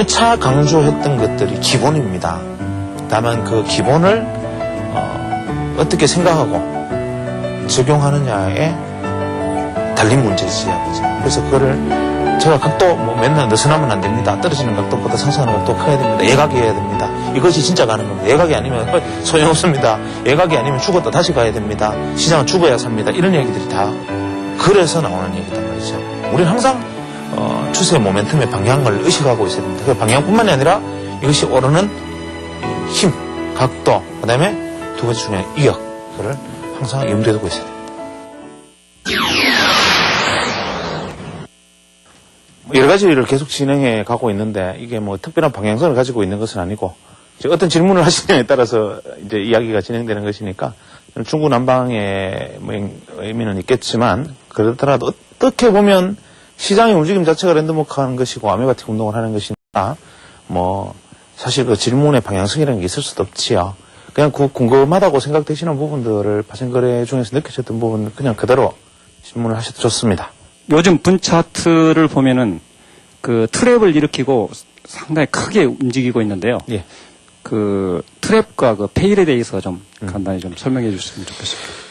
누차 강조했던 것들이 기본입니다. 다만 그 기본을 어떻게 생각하고 적용하느냐에 달린 문제지. 그래서 그거를 제가 각도 맨날 느슨하면 안 됩니다. 떨어지는 각도보다 상승하는 각도 커야 됩니다. 예각이어야 됩니다. 이것이 진짜 가는 겁니다. 예각이 아니면 소용없습니다. 예각이 아니면 죽었다 다시 가야 됩니다. 시장은 죽어야 삽니다. 이런 얘기들이 다 그래서 나오는 얘기단 말이죠. 우리는 항상 추세의 모멘텀의 방향을 의식하고 있어야 됩니다. 그 방향뿐만이 아니라 이것이 오르는 힘, 각도, 그 다음에 두 번째 중요한 이격, 그걸 항상 염두에 두고 있어야 됩니다. 여러 가지를 계속 진행해 가고 있는데 이게 뭐 특별한 방향성을 가지고 있는 것은 아니고 어떤 질문을 하시느냐에 따라서 이제 이야기가 진행되는 것이니까 중구난방의 의미는 있겠지만 그렇더라도 어떻게 보면 시장의 움직임 자체가 랜드마크하는 것이고 아메바틱 운동을 하는 것이니까 뭐 사실 그 질문의 방향성이라는 게 있을 수도 없지요. 그냥 궁금하다고 생각되시는 부분들을 파생거래 중에서 느껴졌던 부분은 그냥 그대로 질문을 하셔도 좋습니다. 요즘 분 차트를 보면은 그 트랩을 일으키고 상당히 크게 움직이고 있는데요. 예. 그 트랩과 그 페일에 대해서 좀 간단히 좀 설명해 주셨으면 좋겠습니다.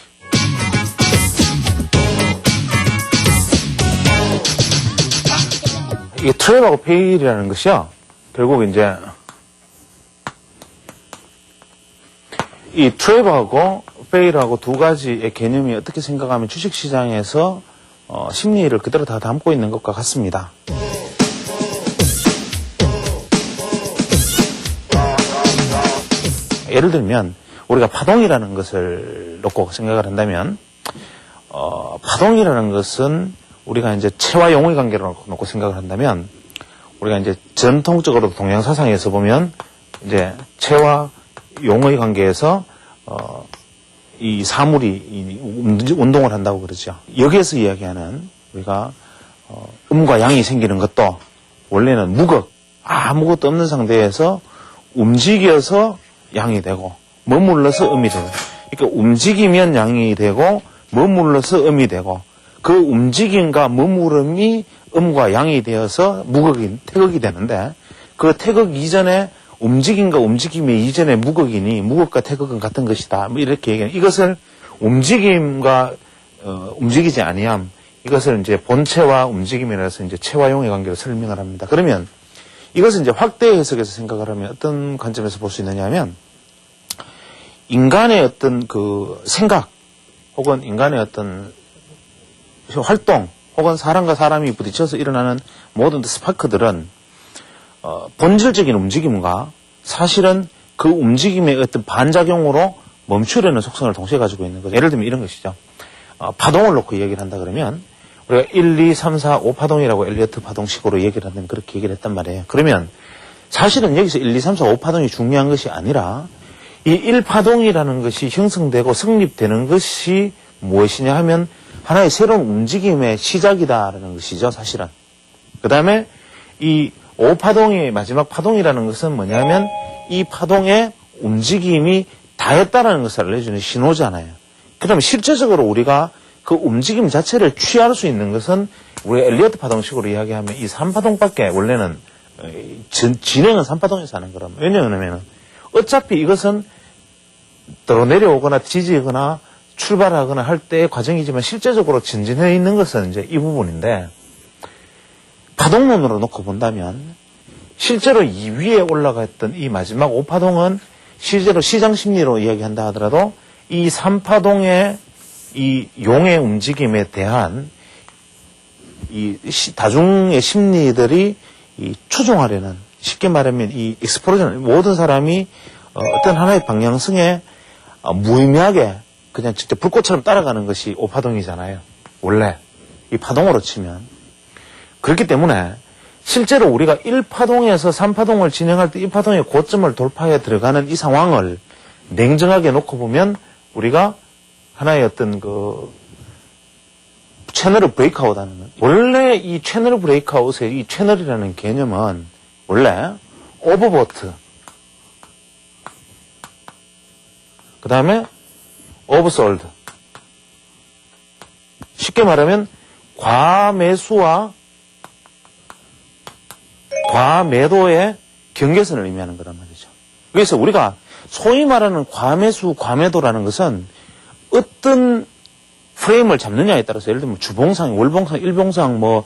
이 트랩하고 페일이라는 것이요. 결국 이제 이 트랩하고 페일하고 두 가지의 개념이 어떻게 생각하면 주식시장에서 심리를 그대로 다 담고 있는 것과 같습니다. 예를 들면 우리가 파동이라는 것을 놓고 생각을 한다면 파동이라는 것은 우리가 이제 체와 용의 관계를 놓고 생각을 한다면 우리가 이제 전통적으로 동양사상에서 보면 이제 체와 용의 관계에서 이 사물이 운동을 한다고 그러죠. 여기에서 이야기하는 우리가 음과 양이 생기는 것도 원래는 아무것도 없는 상태에서 움직여서 양이 되고 머물러서 음이 되고 그러니까 움직이면 양이 되고 머물러서 음이 되고 그 움직임과 머무름이 음과 양이 되어서 태극이 되는데 그 태극 이전에 움직임과 움직임의 이전에 무극이니 무극과 태극은 같은 것이다. 뭐 이렇게 얘기해요. 이것을 움직임과 움직이지 아니함. 이것을 이제 본체와 움직임이라서 이제 체와 용의 관계로 설명을 합니다. 그러면 이것을 이제 확대 해석해서 생각을 하면 어떤 관점에서 볼 수 있느냐 하면 인간의 어떤 그 생각 혹은 인간의 어떤 활동 혹은 사람과 사람이 부딪혀서 일어나는 모든 스파크들은 본질적인 움직임과 사실은 그 움직임의 어떤 반작용으로 멈추려는 속성을 동시에 가지고 있는 거죠. 예를 들면 이런 것이죠. 파동을 놓고 얘기를 한다 그러면 우리가 1, 2, 3, 4, 5파동이라고 엘리어트 파동식으로 얘기를 한다면 그렇게 얘기를 했단 말이에요. 그러면 사실은 여기서 1, 2, 3, 4, 5파동이 중요한 것이 아니라 이 1파동이라는 것이 형성되고 성립되는 것이 무엇이냐 하면 하나의 새로운 움직임의 시작이다라는 것이죠, 사실은. 그 다음에 이 5파동의 마지막 파동이라는 것은 뭐냐면 이 파동의 움직임이 다했다라는 것을 알려주는 신호잖아요. 그러면 실제적으로 우리가 그 움직임 자체를 취할 수 있는 것은 우리가 엘리어트 파동식으로 이야기하면 이 3파동밖에 원래는 진행은 3파동에서 하는 거라면 왜냐하면 어차피 이것은 떨어 내려오거나 지지거나 출발하거나 할 때의 과정이지만 실제적으로 전진해 있는 것은 이제 이 부분인데 파동론으로 놓고 본다면 실제로 이 위에 올라가 있던 이 마지막 5파동은 실제로 시장 심리로 이야기한다 하더라도 이 3파동의 이 용의 움직임에 대한 이 다중의 심리들이 이 추종하려는 쉽게 말하면 이 익스플로전 모든 사람이 어떤 하나의 방향성에 무의미하게 그냥 진짜 불꽃처럼 따라가는 것이 5파동이잖아요. 원래 이 파동으로 치면 그렇기 때문에 실제로 우리가 1파동에서 3파동을 진행할 때 1파동의 고점을 돌파해 들어가는 이 상황을 냉정하게 놓고 보면 우리가 하나의 어떤 그 채널을 브레이크아웃하는 것. 원래 이 채널 브레이크아웃의 이 채널이라는 개념은 원래 오버보트 그 다음에 오버솔드 쉽게 말하면 과매수와 과매도의 경계선을 의미하는 거란 말이죠. 그래서 우리가 소위 말하는 과매수, 과매도라는 것은 어떤 프레임을 잡느냐에 따라서 예를 들면 주봉상, 월봉상, 일봉상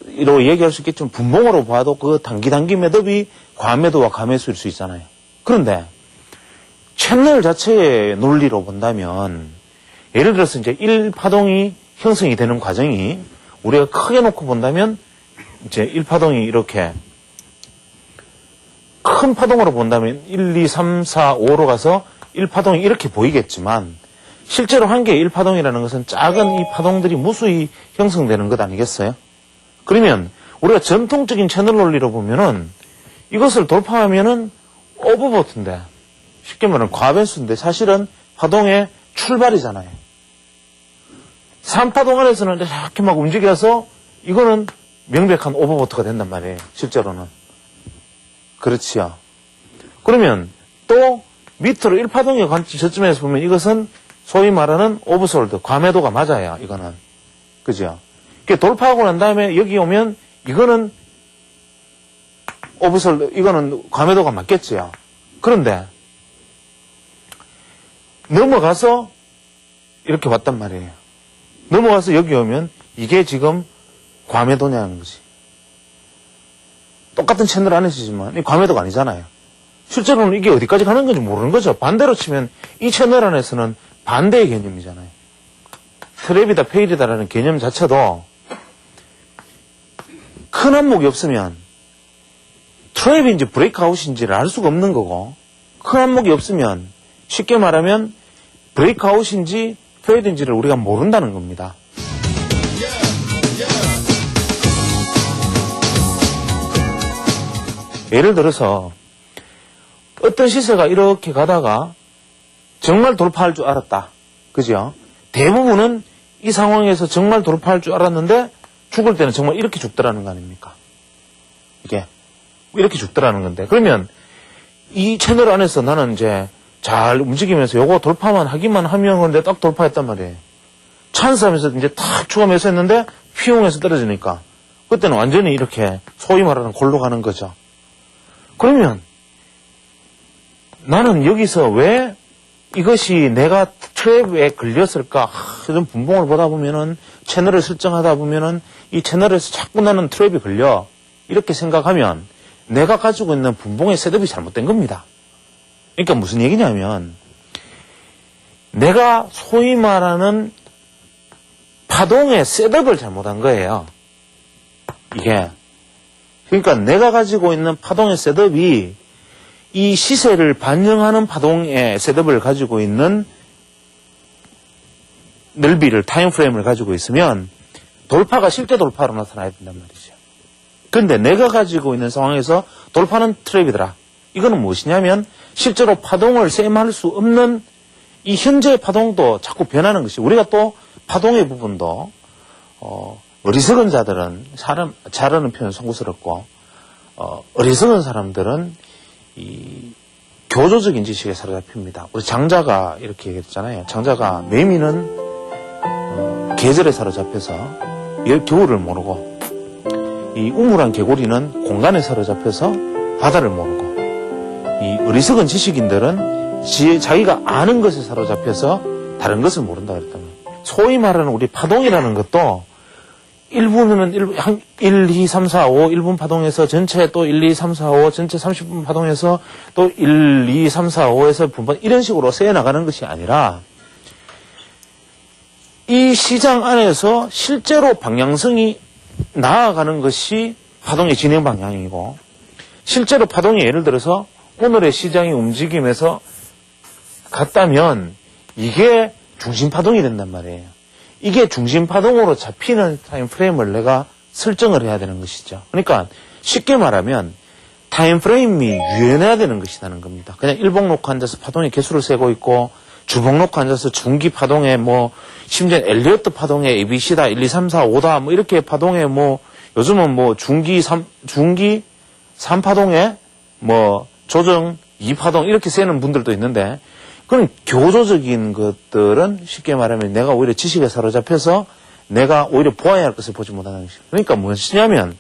이로 얘기할 수 있겠지만 분봉으로 봐도 그 단기 매듭이 과매도와 과매수일 수 있잖아요. 그런데 채널 자체의 논리로 본다면 예를 들어서 이제 1파동이 형성이 되는 과정이 우리가 크게 놓고 본다면 이제 1파동이 이렇게 큰 파동으로 본다면 1, 2, 3, 4, 5로 가서 1파동이 이렇게 보이겠지만 실제로 한 개의 1파동이라는 것은 작은 이 파동들이 무수히 형성되는 것 아니겠어요? 그러면 우리가 전통적인 채널 논리로 보면은 이것을 돌파하면은 오버보트인데 쉽게 말하면 과배수인데 사실은 파동의 출발이잖아요. 3파동 안에서는 이렇게 막 움직여서 이거는 명백한 오버보트가 된단 말이에요. 실제로는. 그렇지요. 그러면 또 밑으로 1파동의 저점에서 보면 이것은 소위 말하는 오버솔드, 과매도가 맞아요. 이거는. 그죠? 돌파하고 난 다음에 여기 오면 이거는 오버솔드, 이거는 과매도가 맞겠지요. 그런데 넘어가서 이렇게 왔단 말이에요. 넘어가서 여기 오면 이게 지금 과매도냐는 거지. 똑같은 채널 안에서지만 이 과매도가 아니잖아요. 실제로는 이게 어디까지 가는 건지 모르는 거죠. 반대로 치면 이 채널 안에서는 반대의 개념이잖아요. 트랩이다, 페일이다라는 개념 자체도 큰 항목이 없으면 트랩인지 브레이크아웃인지를 알 수가 없는 거고 큰 항목이 없으면 쉽게 말하면 브레이크아웃인지 페일인지를 우리가 모른다는 겁니다. 예를 들어서 어떤 시세가 이렇게 가다가 정말 돌파할 줄 알았다. 그죠? 대부분은 이 상황에서 정말 돌파할 줄 알았는데 죽을 때는 정말 이렇게 죽더라는 거 아닙니까? 이게 이렇게 죽더라는 건데 그러면 이 채널 안에서 나는 이제 잘 움직이면서 요거 돌파만 하기만 하면 근데 딱 돌파했단 말이에요. 찬스하면서 이제 탁 추가 매수했는데 피용해서 떨어지니까 그때는 완전히 이렇게 소위 말하는 골로 가는 거죠. 그러면 나는 여기서 왜 이것이 내가 트랩에 걸렸을까? 좀 분봉을 보다 보면은 채널을 설정하다 보면은 이 채널에서 자꾸 나는 트랩이 걸려. 이렇게 생각하면 내가 가지고 있는 분봉의 셋업이 잘못된 겁니다. 그러니까 무슨 얘기냐면 내가 소위 말하는 파동의 셋업을 잘못한 거예요. 이게. 그러니까 내가 가지고 있는 파동의 셋업이 이 시세를 반영하는 파동의 셋업을 가지고 있는 넓이를, 타임프레임을 가지고 있으면 돌파가 실제 돌파로 나타나야 된단 말이죠. 그런데 내가 가지고 있는 상황에서 돌파는 트랩이더라. 이거는 무엇이냐면 실제로 파동을 셈할 수 없는 이 현재의 파동도 자꾸 변하는 것이 우리가 또 파동의 부분도 어리석은 자들은 잘하는 표현 송구스럽고 어리석은 사람들은 이 교조적인 지식에 사로잡힙니다. 우리 장자가 이렇게 얘기했잖아요. 장자가 매미는 계절에 사로잡혀서 겨울을 모르고 이 우물한 개구리는 공간에 사로잡혀서 바다를 모르고 이 어리석은 지식인들은 자기가 아는 것에 사로잡혀서 다른 것을 모른다 그랬단 말이에요. 소위 말하는 우리 파동이라는 것도 1분은 1, 2, 3, 4, 5, 1분 파동에서 전체 또 1, 2, 3, 4, 5, 전체 30분 파동에서 또 1, 2, 3, 4, 5에서 분번 이런 식으로 세어 나가는 것이 아니라 이 시장 안에서 실제로 방향성이 나아가는 것이 파동의 진행 방향이고 실제로 파동이 예를 들어서 오늘의 시장의 움직임에서 갔다면 이게 중심파동이 된단 말이에요. 이게 중심파동으로 잡히는 타임프레임을 내가 설정을 해야 되는 것이죠. 그러니까 쉽게 말하면 타임프레임이 유연해야 되는 것이라는 겁니다. 그냥 일봉 놓고 앉아서 파동의 개수를 세고 있고 주봉 놓고 앉아서 중기 파동에 심지어 엘리어트 파동에 ABC다, 1, 2, 3, 4, 5다 이렇게 파동에 요즘은 중기 3파동에 조정 2파동 이렇게 세는 분들도 있는데 그런 교조적인 것들은 쉽게 말하면 내가 오히려 지식에 사로잡혀서 내가 오히려 보아야 할 것을 보지 못하는 것이죠. 그러니까 무엇이냐면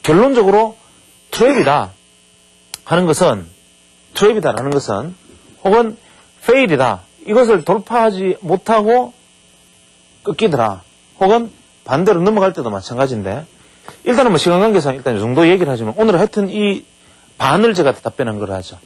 결론적으로 트랩이다 하는 것은, 트랩이다라는 것은, 혹은 페일이다. 이것을 돌파하지 못하고 끊기더라. 혹은 반대로 넘어갈 때도 마찬가지인데, 일단은 뭐 시간 관계상 일단 이 정도 얘기를 하지만, 오늘 하여튼 이 반을 제가 답변한 걸 하죠.